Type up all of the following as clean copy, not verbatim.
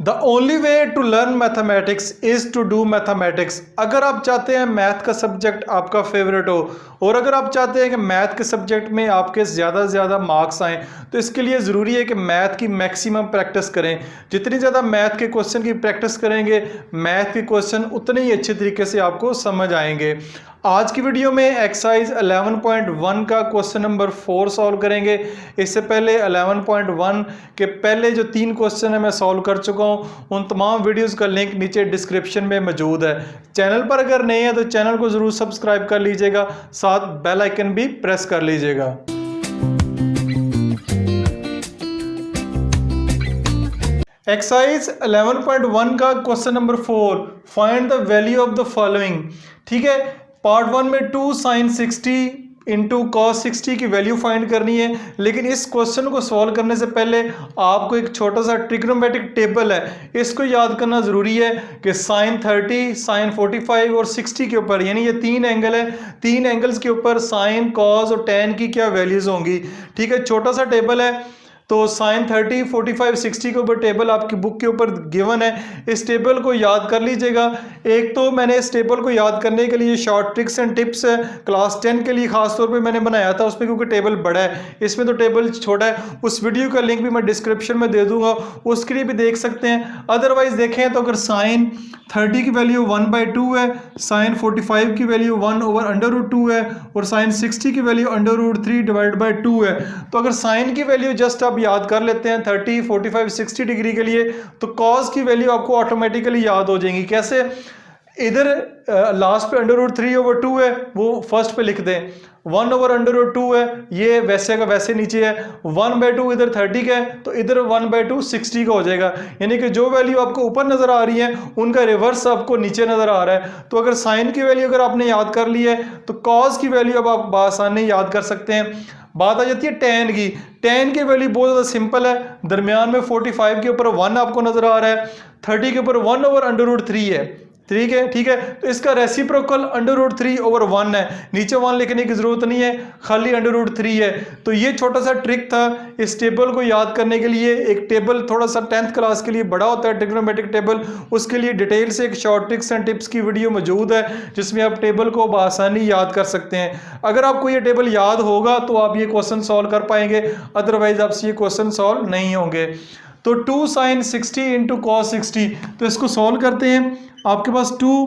The only way to learn mathematics is to do mathematics. अगर आप चाहते हैं मैथ का सब्जेक्ट आपका फेवरेट हो और अगर आप चाहते हैं कि मैथ के सब्जेक्ट में आपके ज़्यादा से ज़्यादा मार्क्स आएँ, तो इसके लिए ज़रूरी है कि मैथ की मैक्सिमम प्रैक्टिस करें। जितनी ज़्यादा मैथ के क्वेश्चन की प्रैक्टिस करेंगे, मैथ के क्वेश्चन उतने ही अच्छे तरीके से आपको समझ आएंगे। आज की वीडियो में एक्सरसाइज 11.1 का क्वेश्चन नंबर 4 सॉल्व करेंगे। इससे पहले 11.1 के पहले जो 3 क्वेश्चन है मैं सॉल्व कर चुका हूँ। उन तमाम वीडियोस का लिंक नीचे डिस्क्रिप्शन में मौजूद है। चैनल पर अगर नहीं है तो चैनल को ज़रूर सब्सक्राइब कर लीजिएगा, साथ बेल आइकन भी प्रेस कर लीजिएगा। एक्सरसाइज 11.1 का question number 4, find the value of the following. ठीक है, पार्ट 1 में 2 sin 60 इंटू कॉस 60 की वैल्यू फाइंड करनी है, लेकिन इस क्वेश्चन को सॉल्व करने से पहले आपको एक छोटा सा ट्रिग्नोमेट्रिक टेबल है, इसको याद करना ज़रूरी है कि sin 30, sin 45 और 60 के ऊपर, यानी ये 3 एंगल है, 3 एंगल्स के ऊपर साइन, कॉस और tan की क्या वैल्यूज़ होंगी। ठीक है, छोटा सा टेबल है। तो sin 30, 45, 60 के ऊपर टेबल आपकी बुक के ऊपर गिवन है। इस टेबल को याद कर लीजिएगा। एक तो मैंने इस टेबल को याद करने के लिए शॉर्ट ट्रिक्स एंड टिप्स है क्लास 10 के लिए खास तौर पे मैंने बनाया था, उसमें क्योंकि टेबल बड़ा है, इसमें तो टेबल छोटा है। उस वीडियो का लिंक भी मैं डिस्क्रिप्शन में दे दूंगा, उसके लिए भी देख सकते हैं। अदरवाइज देखें तो अगर sin 30 की वैल्यू 1/2 है, sin 45 की वैल्यू 1/√2 है और sin 60 की वैल्यू √3/2 है। तो अगर sin की वैल्यू जस्ट आप याद कर लेते हैं 30, 45, 60 डिग्री के लिए, तो cos की वैल्यू आपको ऑटोमेटिकली याद हो जाएंगी। कैसे? इधर लास्ट पे √3/2 है, वो फर्स्ट पे लिख दें। 1/√2 है, ये वैसे का वैसे नीचे है। 1/2 इधर 30 का है, तो इधर 1/2 60 का हो जाएगा। यानी कि जो वैल्यू आपको ऊपर नजर आ रही है उनका रिवर्स आपको नीचे नजर आ रहा है। तो अगर साइन की वैल्यू अगर आपने याद कर ली है तो कॉस की वैल्यू अब आप आसानी याद कर सकते हैं। बात आ जाती है tan की। tan की वैल्यू बहुत ज़्यादा सिंपल है, दरमियान में 45 के ऊपर 1 आपको नजर आ रहा है, 30 के ऊपर 1/√3 है। ठीक है, ठीक है, तो इसका रेसिप्रोकल √3/1 है। नीचे 1 लिखने की जरूरत नहीं है, खाली √3 है। तो ये छोटा सा ट्रिक था इस टेबल को याद करने के लिए। एक टेबल थोड़ा सा 10th क्लास के लिए बड़ा होता है, ट्रिग्नोमेट्रिक टेबल, उसके लिए डिटेल से एक शॉर्ट ट्रिक्स एंड टिप्स की वीडियो मौजूद है जिसमें आप टेबल को बआसानी याद कर सकते हैं। अगर आपको ये टेबल याद होगा तो आप ये क्वेश्चन सॉल्व कर पाएंगे, अदरवाइज आपसे ये क्वेश्चन सॉल्व नहीं होंगे। तो 2 sin 60 इंटू कॉस 60, तो इसको सॉल्व करते हैं। आपके पास 2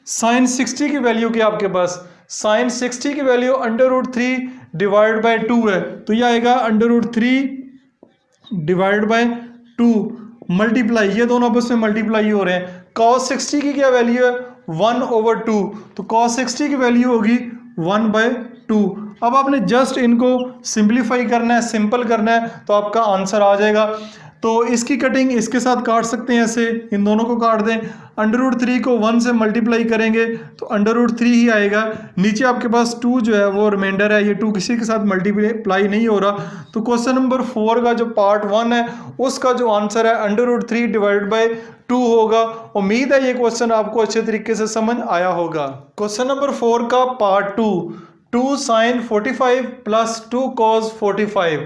sin 60 की वैल्यू क्या, आपके पास sin 60 की वैल्यू √3/2 है, तो यह आएगा √3/2 मल्टीप्लाई, ये दोनों आपस में मल्टीप्लाई हो रहे हैं। cos 60 की क्या वैल्यू है 1/2, तो cos 60 की वैल्यू होगी 1/2। अब आपने जस्ट इनको सिंप्लीफाई करना है, सिंपल करना है, तो आपका आंसर आ जाएगा। तो इसकी कटिंग इसके साथ काट सकते हैं, ऐसे इन दोनों को काट दें। √3 को 1 से मल्टीप्लाई करेंगे तो √3 ही आएगा। नीचे आपके पास 2 जो है वो रिमाइंडर है, ये 2 किसी के साथ मल्टीप्लाई नहीं हो रहा। तो क्वेश्चन नंबर 4 का जो पार्ट 1 है उसका जो आंसर है √3/2 होगा। उम्मीद है ये क्वेश्चन आपको अच्छे तरीके से समझ आया होगा। क्वेश्चन नंबर 4 का पार्ट 2 sin 45 प्लस 2 cos 45।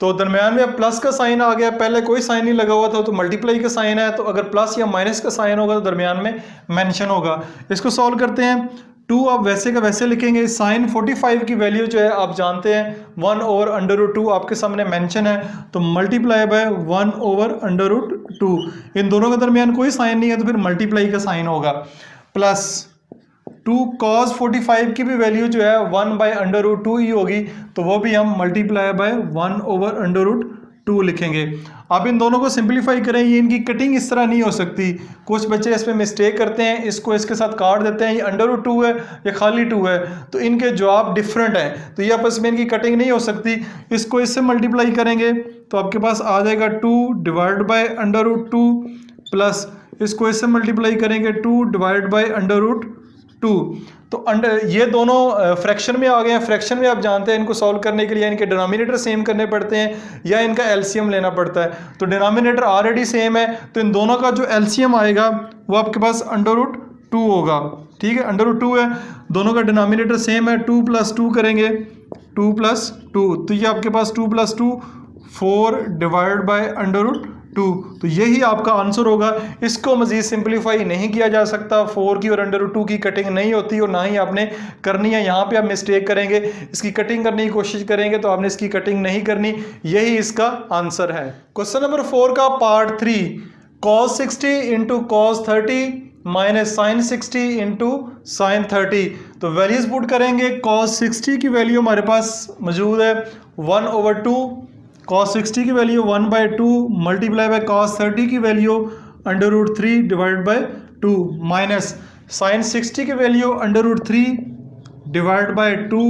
तो दरम्यान में अब प्लस का साइन आ गया, पहले कोई साइन नहीं लगा हुआ था, तो मल्टीप्लाई का साइन है, तो अगर प्लस या माइनस का साइन होगा तो दरम्यान में मेंशन होगा। इसको सॉल्व करते हैं। 2 आप वैसे का वैसे लिखेंगे। साइन 45 की वैल्यू जो है आप जानते हैं 1/√2 आपके सामने मेंशन है, तो मल्टीप्लाई बाय 1/√2। इन दोनों के दरमियान कोई साइन नहीं है तो फिर मल्टीप्लाई का साइन होगा। प्लस 2 cos 45 की भी वैल्यू जो है 1/√2 ही होगी, तो वो भी हम मल्टीप्लाई बाय 1/√2 लिखेंगे। अब इन दोनों को सिंप्लीफाई करें, ये इनकी कटिंग इस तरह नहीं हो सकती। कुछ बच्चे इसमें मिस्टेक करते हैं, इसको इसके साथ काट देते हैं, ये √2 है या खाली 2 है, तो इनके जवाब डिफरेंट हैं, तो ये आपस में इनकी कटिंग नहीं हो सकती। इसको इससे मल्टीप्लाई करेंगे तो आपके पास आ जाएगा 2/√2 प्लस इसको इससे मल्टीप्लाई करेंगे 2/√2। तो ये दोनों फ्रैक्शन में आ गए हैं। फ्रैक्शन में आप जानते हैं इनको सॉल्व करने के लिए इनके डिनोमिनेटर सेम करने पड़ते हैं या इनका एलसीएम लेना पड़ता है। तो डिनोमिनेटर ऑलरेडी सेम है, तो इन दोनों का जो एलसीएम आएगा वो आपके पास √2 होगा। ठीक है, √2 है, दोनों का डिनोमिनेटर सेम है। 2 + 2 करेंगे, 2 + 2, तो ये आपके पास 2 + 2 4/√2 2। तो यही आपका आंसर होगा। इसको मज़ीद सिंपलीफाई नहीं किया जा सकता। 4 की और √2 की कटिंग नहीं होती और ना ही आपने करनी है। यहाँ पे आप मिस्टेक करेंगे, इसकी कटिंग करने की कोशिश करेंगे तो आपने इसकी कटिंग नहीं करनी। यही इसका आंसर है। क्वेश्चन नंबर 4 का part 3, cos 60 into cos 30 minus sine 60 into sine 30। तो वैल्यूज पुट करेंगे। cos 60 की वैल्यू हमारे पास मौजूद है 1/2, cos 60 की वैल्यू 1/2 मल्टीप्लाई बाय cos 30 की value √3 divide by 2 minus sine 60 की value √3 divide by 2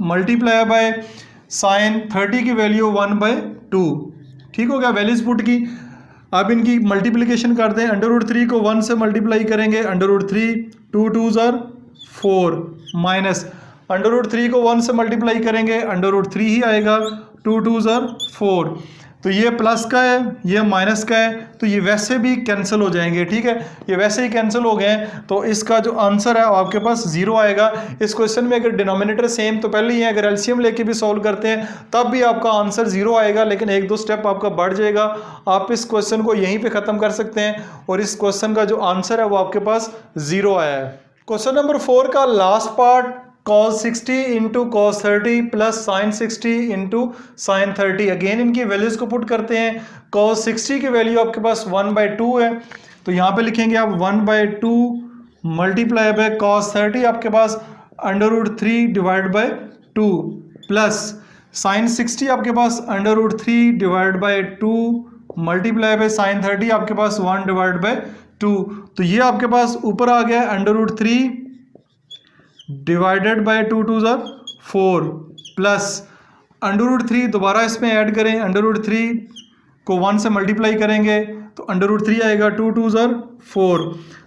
multiply by sine 30 की वैल्यू 1/2। ठीक हो गया, वैल्यूज पुट की। अब इनकी मल्टीप्लिकेशन करते हैं। √3 को 1 से मल्टीप्लाई करेंगे, √3 2 2s are 4 माइनस √3 को 1 से मल्टीप्लाई करेंगे, √3 ही आएगा, 2 2s are 4। तो ये प्लस का है, ये माइनस का है, तो ये वैसे भी कैंसिल हो जाएंगे। ठीक है, ये वैसे ही कैंसिल हो गए हैं। तो इसका जो आंसर है आपके पास 0 आएगा। इस क्वेश्चन में अगर डिनोमिनेटर सेम तो पहले ही है, अगर एलसीएम लेके भी सॉल्व करते हैं तब भी आपका आंसर 0 आएगा, लेकिन 1-2 स्टेप आपका बढ़ जाएगा। आप इस क्वेश्चन को यहीं पे ख़त्म कर सकते हैं और इस क्वेश्चन का जो आंसर है वो आपके पास 0 आया है। क्वेश्चन नंबर 4 का last part, cos 60 into cos 30 plus sign 60 into sine 30। Again इनकी वैल्यूज को पुट करते हैं। cos 60 की वैल्यू आपके पास 1/2 है, तो यहाँ पे लिखेंगे आप 1/2 मल्टीप्लाई बाय cos 30 आपके पास √3 डिवाइड बाय 2 प्लस साइन 60 आपके पास √3 divide by 2 multiply by sine 30 आपके पास 1 डिवाइड बाय 2। तो ये आपके पास ऊपर आ गया √3 divided by 2 2s are 4 plus √3 दोबारा इसमें ऐड करें, √3 को 1 से मल्टीप्लाई करेंगे तो √3 आएगा, 2 2s are 4।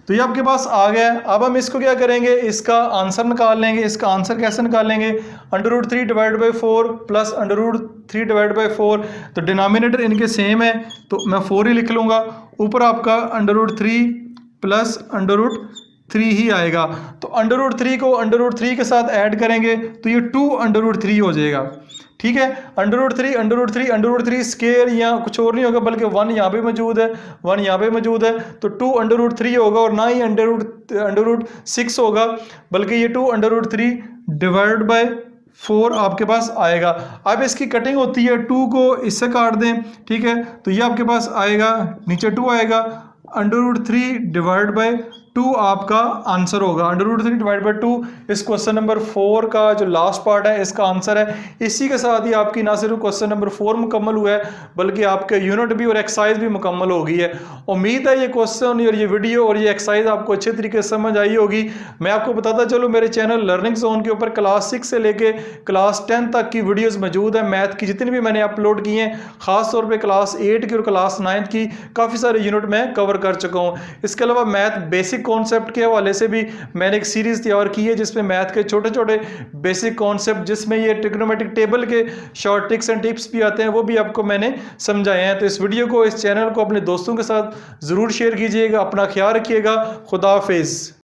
तो ये आपके पास आ गया। अब हम इसको क्या करेंगे, इसका आंसर निकाल लेंगे। इसका आंसर कैसे निकालेंगे, √3 divide by 4 plus √3 divide by 4। तो डिनोमिनेटर इनके सेम है तो मैं 4 ही लिख लूँगा, ऊपर आपका √3 प्लस √3 ही आएगा। तो √3 को √3 के साथ ऐड करेंगे तो ये 2 √3 हो जाएगा। ठीक है, √3 स्केयर या कुछ और नहीं होगा बल्कि 1 यहाँ पे मौजूद है, 1 यहाँ पे मौजूद है, तो 2 √3 होगा और ना ही √6 होगा, बल्कि ये 2 √3 डिवाइड बाय 4 आपके पास आएगा। अब इसकी कटिंग होती है, 2 को इससे काट दें। ठीक है, तो ये आपके पास आएगा, नीचे 2 आएगा, √3 डिवाइड बाय 2 आपका आंसर होगा। √3 डिवाइड बाय 2 इस क्वेश्चन नंबर 4 का जो लास्ट पार्ट है इसका आंसर है। इसी के साथ ही आपकी ना सिर्फ क्वेश्चन नंबर 4 मुकम्मल हुआ है बल्कि आपके यूनिट भी और एक्सरसाइज भी मुकम्मल हो गई है। उम्मीद है ये क्वेश्चन और ये वीडियो और ये एक्सरसाइज आपको अच्छे तरीके से समझ आई होगी। मैं आपको बताता चलूँ, मेरे चैनल लर्निंग जोन के ऊपर क्लास 6 से लेके क्लास 10 तक की वीडियोज़ मौजूद है। मैथ की जितनी भी मैंने अपलोड की हैं, खासतौर पर क्लास 8 की और क्लास 9 की काफ़ी सारे यूनिट मैं कवर कर चुका हूँ। इसके अलावा मैथ बेसिक कॉन्सेप्ट के हवाले से भी मैंने एक सीरीज तैयार की है जिसमें मैथ के छोटे छोटे बेसिक कॉन्सेप्ट, जिसमें ये ट्रिग्नोमेट्रिक टेबल के शॉर्ट ट्रिक्स एंड टिप्स भी आते हैं, वो भी आपको मैंने समझाए हैं। तो इस वीडियो को, इस चैनल को अपने दोस्तों के साथ ज़रूर शेयर कीजिएगा। अपना ख्याल रखिएगा। खुदा हाफिज़।